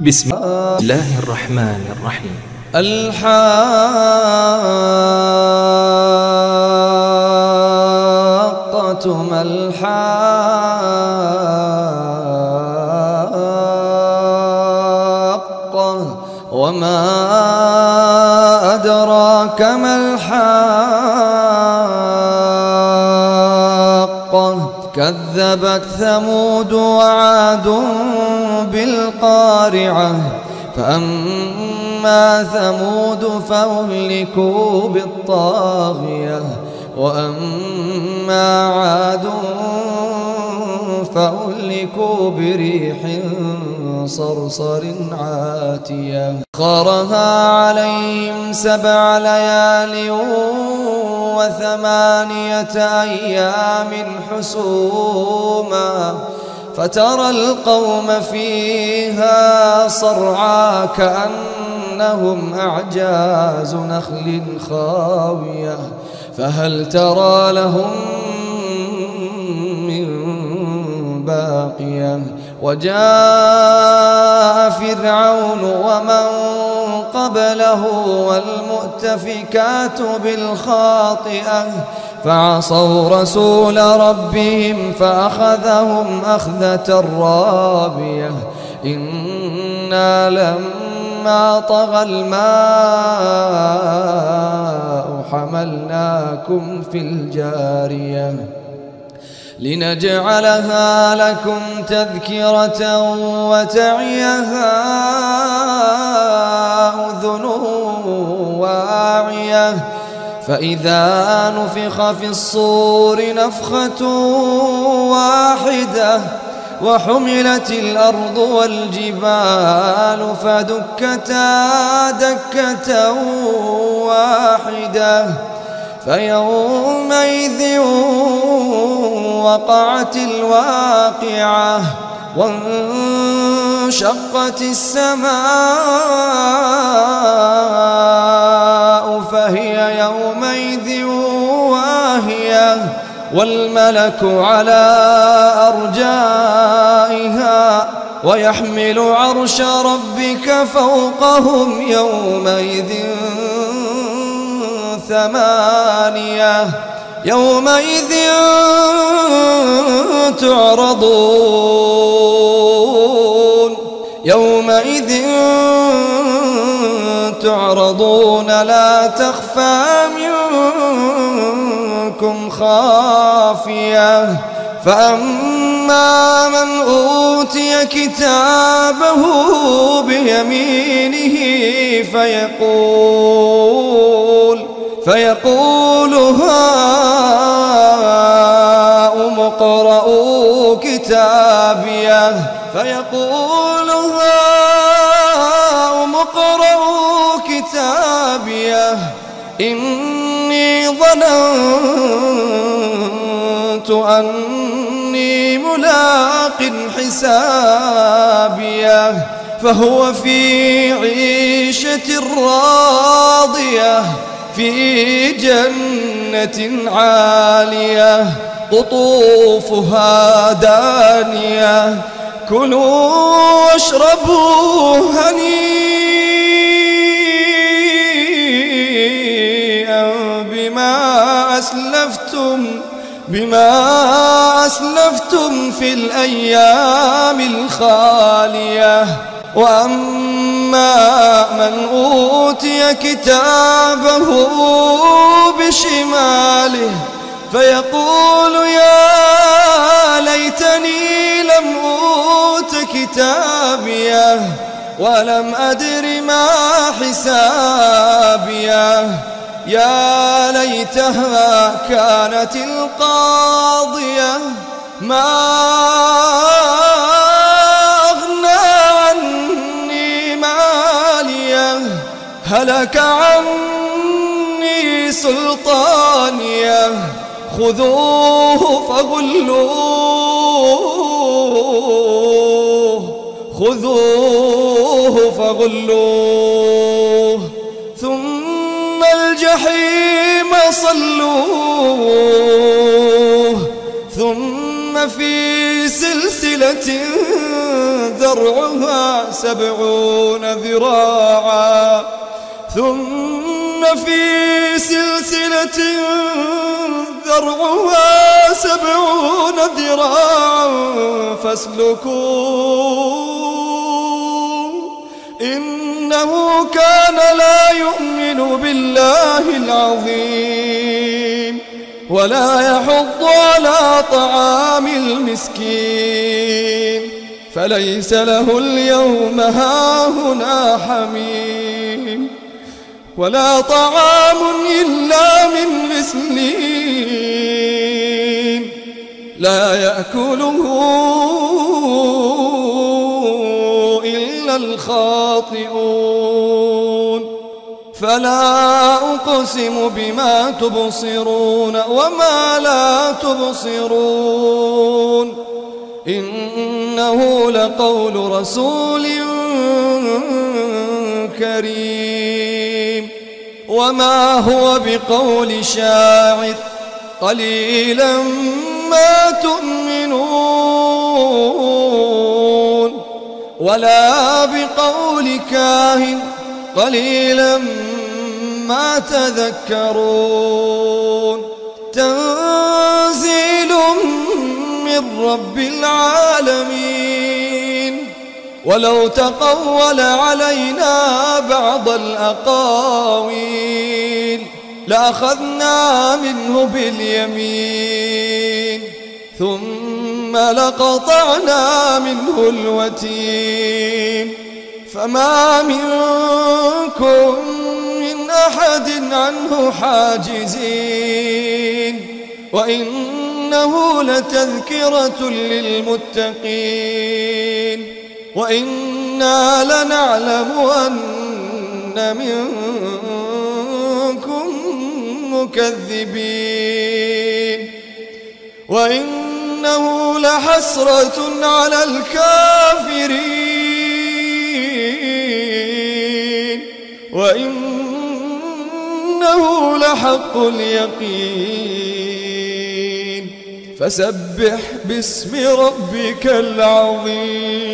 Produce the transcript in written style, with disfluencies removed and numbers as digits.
بسم الله الرحمن الرحيم. الحاقة ما الحاقة وما أدراك ما الحاقة كذبت ثمود وعاد بالقارعة فأما ثمود فأهلكوا بالطاغية وأما عاد فأهلكوا بريح صرصر عاتية سخرها عليهم 7 ليال و8 أيام حسوما فترى القوم فيها صرعى كأنهم أعجاز نخل خاوية فهل ترى لهم من باقية وجاء فرعون ومن قبله والمؤتفكات بالخاطئة فعصوا رسول ربهم فأخذهم أخذة رابية إنا لما طغى الماء حملناكم في الجارية لنجعلها لكم تذكرة وتعيها أذن واعية فإذا نفخ في الصور نفخة واحدة وحملت الأرض والجبال فدكتا دكة واحدة فيومئذ وقعت الواقعة وانشقت السماء فهي يومئذ واهية والملك على أرجائها ويحمل عرش ربك فوقهم يومئذ 8 يومئذ تعرضون لا تخفى منكم خافية فأما من أوتي كتابه بيمينه فيقول هاؤم اقرءوا كتابيه إني ظننت أني ملاق حسابيه فهو في عيشة راضية في جنة عالية قطوفها دانية كلوا واشربوا هنيئا بما أسلفتم في الأيام الخالية وأما من أوتي كتابه بشماله فيقول يا ليتني لم أوت كتابيه ولم أدر ما حسابيه يا ليتها كانت القاضية ما هلك عني سلطانيه خذوه فغلوه ثم الجحيم صلوه ثم في سلسلة سلسلة ذرعها 70 ذراعا ثم في سلسلة ذرعها 70 ذراعا فاسلكوه إنه كان لا يؤمن بالله العظيم ولا يحض على طعام المسكين فليس له اليوم هاهنا حميم ولا طعام إلا من غسلين لا يأكله إلا الخاطئون فلا أقسم بما تبصرون وما لا تبصرون إنه لقول رسول كريم وما هو بقول شاعر قليلا ما تؤمنون ولا بقول كاهن قليلا ما تذكرون تنزيل من رب العالمين ولو تقول علينا بعض الأقاويل لأخذنا منه باليمين ثم لقطعنا منه الوتين فما منكم من أحد عنه حاجزين وإنه لتذكرة للمتقين وإنا لنعلم أن منكم مكذبين وإنه لحسرة على الكافرين وإنه لحق اليقين فسبح باسم ربك العظيم